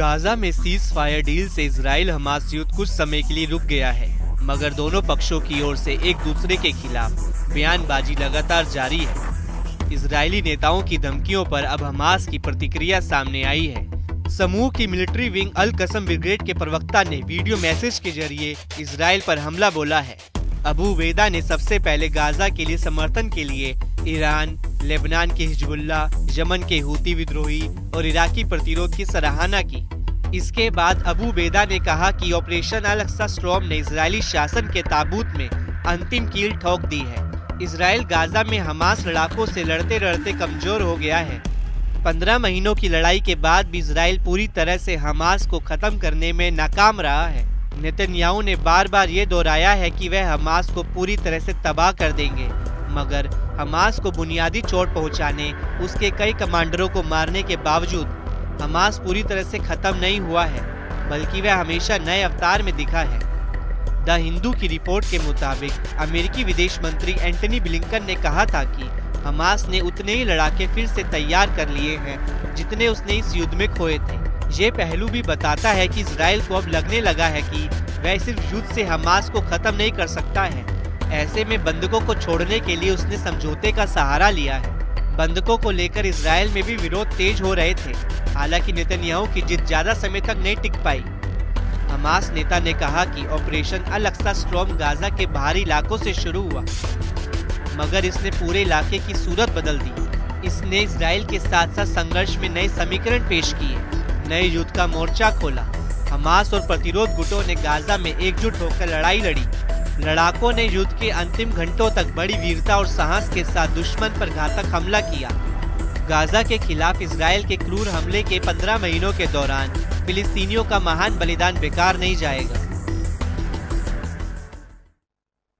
Gaza में cease fire deal से Israel Hamas युद्ध कुछ समय के लिए रुक गया है, मगर दोनों पक्षों की ओर से एक दूसरे के खिलाफ बयानबाजी लगातार जारी है। इजरायली नेताओं की धमकियों पर अब हमास की प्रतिक्रिया सामने आई है। समूह की मिलिट्री विंग अल कसम ब्रिगेड के प्रवक्ता ने वीडियो मैसेज के जरिए इजराइल पर हमला बोला है। अबू वेदा ने सबसे पहले गाजा के लिए समर्थन के लिए ईरान, लेबनान के हिजबुल्लाह, यमन के हूती विद्रोही और इराकी प्रतिरोध की सराहना की। इसके बाद अबू बेदा ने कहा कि ऑपरेशन अल अक्सा स्टॉर्म ने इजरायली शासन के ताबूत में अंतिम कील ठोक दी है। इजराइल गाजा में हमास लड़ाकों से लड़ते लड़ते कमजोर हो गया है। 15 महीनों की लड़ाई के बाद भी इजराइल पूरी तरह से हमास को खत्म करने में नाकाम रहा है। नेतन्याहू ने बार बार ये दोहराया है कि वह हमास को पूरी तरह से तबाह कर देंगे, मगर हमास को बुनियादी चोट पहुंचाने, उसके कई कमांडरों को मारने के बावजूद हमास पूरी तरह से खत्म नहीं हुआ है, बल्कि वह हमेशा नए अवतार में दिखा है। द हिंदू की रिपोर्ट के मुताबिक अमेरिकी विदेश मंत्री एंटनी ब्लिंकन ने कहा था कि हमास ने उतने ही लड़ाके फिर से तैयार कर लिए हैं जितने उसने इस युद्ध में खोए थे। ये पहलू भी बताता है कि इजराइल को अब लगने लगा है कि वह सिर्फ युद्ध से हमास को खत्म नहीं कर सकता है। ऐसे में बंधकों को छोड़ने के लिए उसने समझौते का सहारा लिया है। बंधकों को लेकर इजराइल में भी विरोध तेज हो रहे थे। हालांकि नेतन्याहू की जिद ज्यादा समय तक नहीं टिक पाई। हमास नेता ने कहा कि ऑपरेशन अल अक्सा स्टॉर्म गाजा के बाहरी इलाकों से शुरू हुआ, मगर इसने पूरे इलाके की सूरत बदल दी। इसने इजराइल के साथ साथ संघर्ष में नए समीकरण पेश किए, नए युद्ध का मोर्चा खोला। हमास और प्रतिरोध गुटों ने गाजा में एकजुट होकर लड़ाई लड़ी। लड़ाकों ने युद्ध के अंतिम घंटों तक बड़ी वीरता और साहस के साथ दुश्मन पर घातक हमला किया। गाजा के खिलाफ इजराइल के क्रूर हमले के 15 महीनों के दौरान फिलिस्तीनियों का महान बलिदान बेकार नहीं जाएगा।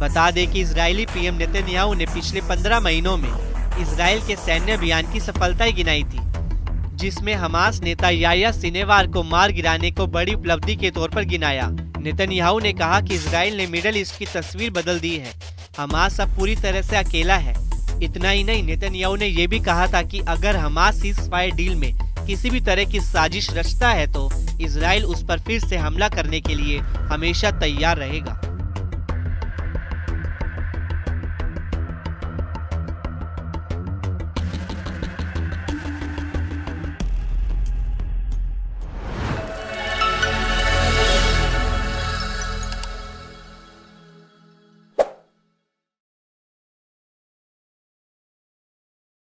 बता दें कि इजरायली पीएम नेतन्याहू ने पिछले 15 महीनों में इजराइल के सैन्य अभियान की सफलताएं गिनाई थी, जिसमें हमास नेता याह्या सिनेवार को मार गिराने को बड़ी उपलब्धि के तौर पर गिनाया। नेतन्याहू ने कहा कि इजराइल ने मिडल ईस्ट की तस्वीर बदल दी है, हमास अब पूरी तरह से अकेला है। इतना ही नहीं, नेतन्याहू ने यह भी कहा था कि अगर हमास सीज फायर डील में किसी भी तरह की साजिश रचता है तो इजराइल उस पर फिर से हमला करने के लिए हमेशा तैयार रहेगा।